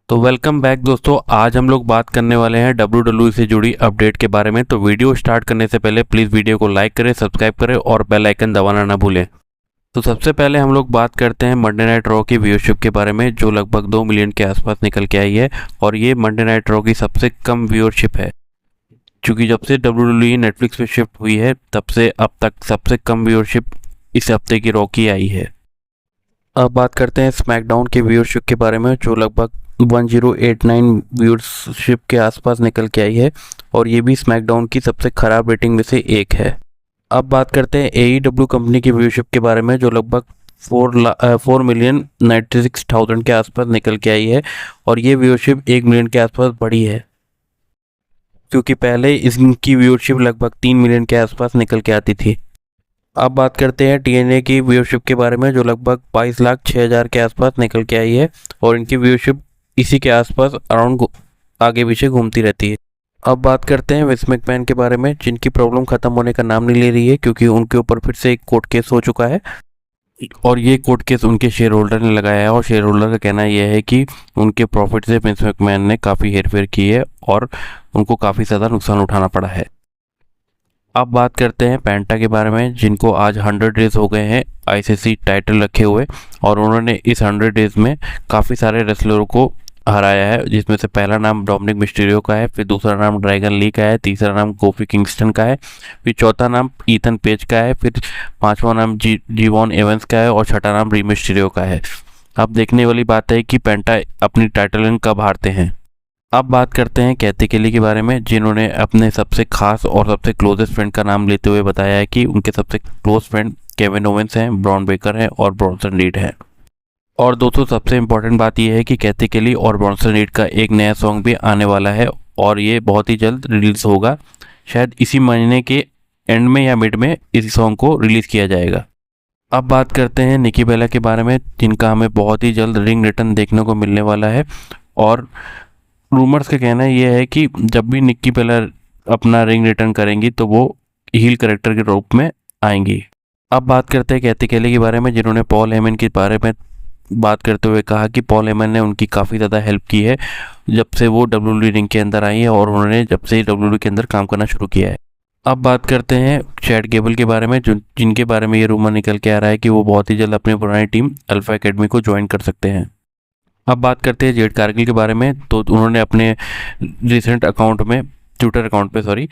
तो welcome back दोस्तों। आज हम लोग बात करने वाले हैं WWE से जुड़ी अपडेट के बारे में। तो वीडियो स्टार्ट करने से पहले प्लीज़ वीडियो को लाइक करें, सब्सक्राइब करें और बेल आइकन दबाना ना भूलें। तो सबसे पहले हम लोग बात करते हैं मंडे नाइट रॉ की व्यूअरशिप के बारे में, जो लगभग 2 मिलियन के आसपास निकल के आई है और ये मंडे नाइट रॉ की सबसे कम व्यूअरशिप है। क्योंकि जब से WWE नेटफ्लिक्स पे शिफ्ट हुई है तब से अब तक सबसे कम व्यूअरशिप इस हफ्ते की रॉ की आई है। अब बात करते हैं स्मैकडाउन के व्यूअरशिप के बारे में, जो लगभग 1089 व्यूअरशिप के आसपास निकल के आई है और ये भी स्मैकडाउन की सबसे खराब रेटिंग में से एक है। अब बात करते हैं AEW कंपनी की व्यूअरशिप के बारे में, जो लगभग 4,96,000 के आसपास निकल के आई है और ये व्यूअरशिप 1 मिलियन के आसपास बढ़ी है, क्योंकि पहले इसकी व्यूअरशिप लगभग 3 मिलियन के आसपास निकल के आती थी। अब बात करते हैं TNA की व्यूअरशिप के बारे में, जो लगभग 22,06,000 के आसपास निकल के आई है और इनकी व्यूअरशिप इसी के आसपास अराउंड आगे पीछे घूमती रहती है। अब बात करते हैं विंस मैकमैन के बारे में, जिनकी प्रॉब्लम खत्म होने का नाम नहीं ले रही है, क्योंकि उनके ऊपर फिर से एक कोर्ट केस हो चुका है और ये कोर्ट केस उनके शेयर होल्डर ने लगाया है और शेयर होल्डर का कहना यह है कि उनके प्रॉफिट से विंस मैकमैन ने काफ़ी हेरफेर की है और उनको काफ़ी ज़्यादा नुकसान उठाना पड़ा है। अब बात करते हैं पेंटा के बारे में, जिनको आज 100 डेज हो गए हैं ICC टाइटल रखे हुए और उन्होंने इस 100 डेज में काफ़ी सारे रेसलरों को हराया है, जिसमें से पहला नाम डोमिनिक मिस्टीरियो का है, फिर दूसरा नाम ड्रैगन ली का है, तीसरा नाम कोफी किंगस्टन का है, फिर चौथा नाम ईथन पेज का है, फिर पांचवा नाम जीवॉन एवंस का है और छठा नाम री मिस्टीरियो का है। अब देखने वाली बात है कि पेंटा अपनी टाइटल रन कब हारते हैं। अब बात करते हैं कैथी केली के बारे में, जिन्होंने अपने सबसे खास और सबसे क्लोजेस्ट फ्रेंड का नाम लेते हुए बताया है कि उनके सबसे क्लोज फ्रेंड केविन ओवेंस हैं, ब्रॉन बेकर हैं और ब्रॉन्सन रीड हैं। और दोस्तों सबसे इम्पोर्टेंट बात यह है कि कैथी केली और ब्रॉन्सन रीड का एक नया सॉन्ग भी आने वाला है और ये बहुत ही जल्द रिलीज होगा। शायद इसी महीने के एंड में या मिड में इस सॉन्ग को रिलीज किया जाएगा। अब बात करते हैं निकी बेला के बारे में, जिनका हमें बहुत ही जल्द रिंग रिटर्न देखने को मिलने वाला है और रूमर्स का कहना यह है कि जब भी निक्की बेला अपना रिंग रिटर्न करेंगी तो वो हील कैरेक्टर के रूप में आएंगी। अब बात करते हैं कैथी केली के बारे में, जिन्होंने पॉल हेमन के बारे में बात करते हुए कहा कि पॉल हेमन ने उनकी काफ़ी ज़्यादा हेल्प की है जब से वो WWE रिंग के अंदर आई है और उन्होंने जब से WWE के अंदर काम करना शुरू किया है। अब बात करते हैं चैड गेबल के बारे में, जिनके बारे में ये रूमर निकल के आ रहा है कि वो बहुत ही जल्द अपनी पुरानी टीम अल्फा एकेडमी को ज्वाइन कर सकते हैं। अब बात करते हैं जेड कारगिल के बारे में, तो उन्होंने अपने रिसेंट अकाउंट में, ट्विटर अकाउंट पे सॉरी,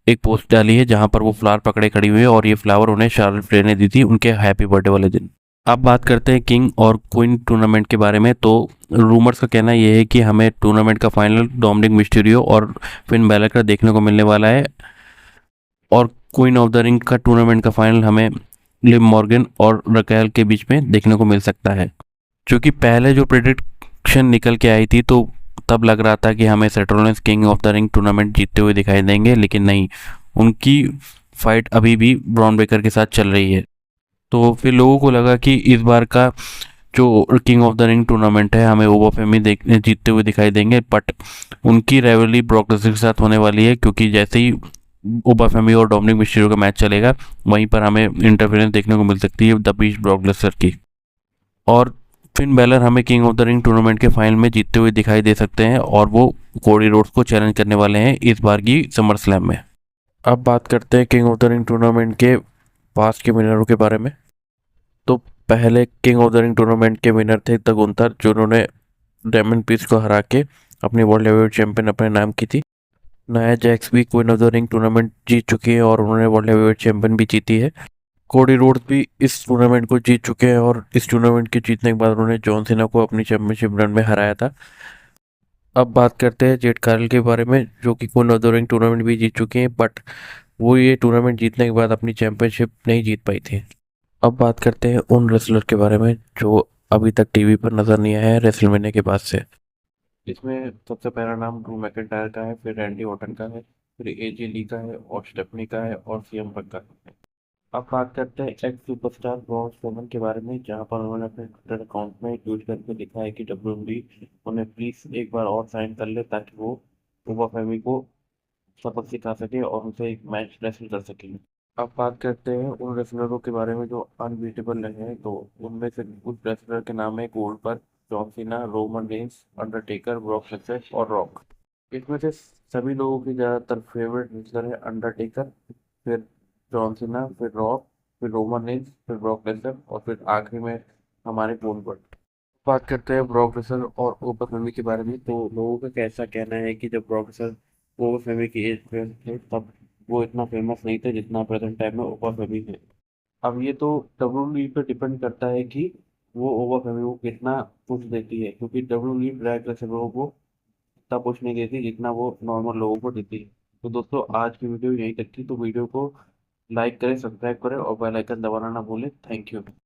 एक पोस्ट डाली है जहां पर वो फ्लावर पकड़े खड़ी हुई है और ये फ्लावर उन्हें शार्लेट फ्लेयर ने दी थी उनके हैप्पी बर्थडे वाले दिन। अब बात करते हैं किंग और क्वीन टूर्नामेंट के बारे में, तो रूमर्स का कहना यह है कि हमें टूर्नामेंट का फाइनल डोमिनिक मिस्टीरियो और फिन बैलर का देखने को मिलने वाला है और क्वीन ऑफ द रिंग का टूर्नामेंट का फाइनल हमें लिव मॉर्गन और रकेल के बीच में देखने को मिल सकता है। क्योंकि पहले जो प्रेडिक्शन निकल के आई थी तो तब लग रहा था कि हमें Seth Rollins king of the ring tournament जीतते हुए दिखाई देंगे, लेकिन नहीं, उनकी फाइट अभी भी ब्रॉन बेकर के साथ चल रही है। तो फिर लोगों को लगा कि इस बार का जो king of the ring tournament है हमें ओबाफेमी देखने जीतते हुए दिखाई देंगे, बट उनकी राइवलरी ब्रॉक लेसनर के साथ होने वाली है, क्योंकि जैसे ही ओबाफेमी और डोमिनिक मिस्टीरियो का मैच चलेगा वहीं पर हमें इंटरफेरेंस देखने को मिल सकती है द बीस्ट ब्रॉक लेसनर की और फिन बैलर हमें king of the ring tournament के फाइनल में जीतते हुए दिखाई दे सकते हैं और वो कोडी रोड्स को चैलेंज करने वाले हैं इस बार की समर स्लैम में। अब बात करते हैं king of the ring tournament के पास्ट के विनरों के बारे में। तो पहले king of the ring tournament के विनर थे द गुंथर, जिन्होंने डेमन पीस को हरा के अपनी वर्ल्ड हेवीवेट चैंपियन अपने नाम की थी। नाया जैक्स भी queen of the ring tournament जीत चुकी है और उन्होंने वर्ल्ड हेवीवेट चैंपियन भी जीती है। कोडी रोड्स भी इस टूर्नामेंट को जीत चुके हैं और इस टूर्नामेंट के जीतने के बाद उन्होंने जॉन सीना को अपनी चैंपियनशिप रन में हराया था। अब बात करते हैं जेड कार्गिल के बारे में, जो कि queen of the ring tournament भी जीत चुके हैं, बट वो ये टूर्नामेंट जीतने के बाद अपनी चैंपियनशिप नहीं जीत पाई थी। अब बात करते हैं उन रेसलर के बारे में जो अभी तक टीवी पर नजर नहीं आया है रेसलमेनिया के बाद से। इसमें सबसे पहला नाम ड्रू मैकिंटायर का है, फिर रैंडी ऑर्टन का है, फिर AJ ली का है और स्टेफनी का है और CM पंक का है। अब बात करते हैं एक्स सुपरस्टार ब्रॉन स्ट्रोमन के बारे में, जहां पर उन्होंने अपने ट्विटर अकाउंट में ट्वीट करके लिखा है कि WWE उन्हें प्लीज एक बार और साइन कर ले ताकि वो ओबा फैमी को सबक सिखा सके और उनसे एक मैच रेसल कर सके। अब बात करते हैं उन रेसलरों के बारे में जो अनबीटेबल रहे हैं, तो उनमें से कुछ रेसलर के नाम है गोल्ड पर, John Cena, Roman Reigns, Undertaker, Brock Lesnar और रॉक। इसमें से सभी लोगों की ज़्यादातर फेवरेट रेसलर है अंडरटेकर, फिर जॉन सीना, फिर रॉक, फिर रोमन रेंस, फिर ब्रॉक लेसनर और फिर आखिरी में हमारे गोल्डबर्ग। बात करते हैं ब्रॉक लेसनर और ओपन फेमी के बारे में। तो लोगों का कैसा कहना है कि जब ब्रॉक लेसनर ओपन फेमी की एज पे थे तब वो इतना फेमस नहीं थे जितना प्रेजेंट टाइम में ओपन फेमी है। अब ये तो डब्ल्यूडब्ल्यूई पे डिपेंड करता है कि वो ओवर फेमी को कितना पुश देती है, क्योंकि डब्ल्यूडब्ल्यूई ब्रैक लेसनर को इतना पुश नहीं देती जितना वो नॉर्मल लोगों को देती है। तो दोस्तों आज की वीडियो यहीं तक थी, तो वीडियो को लाइक करें, सब्सक्राइब करें और बेल आइकन दबाना ना भूलें। Thank you.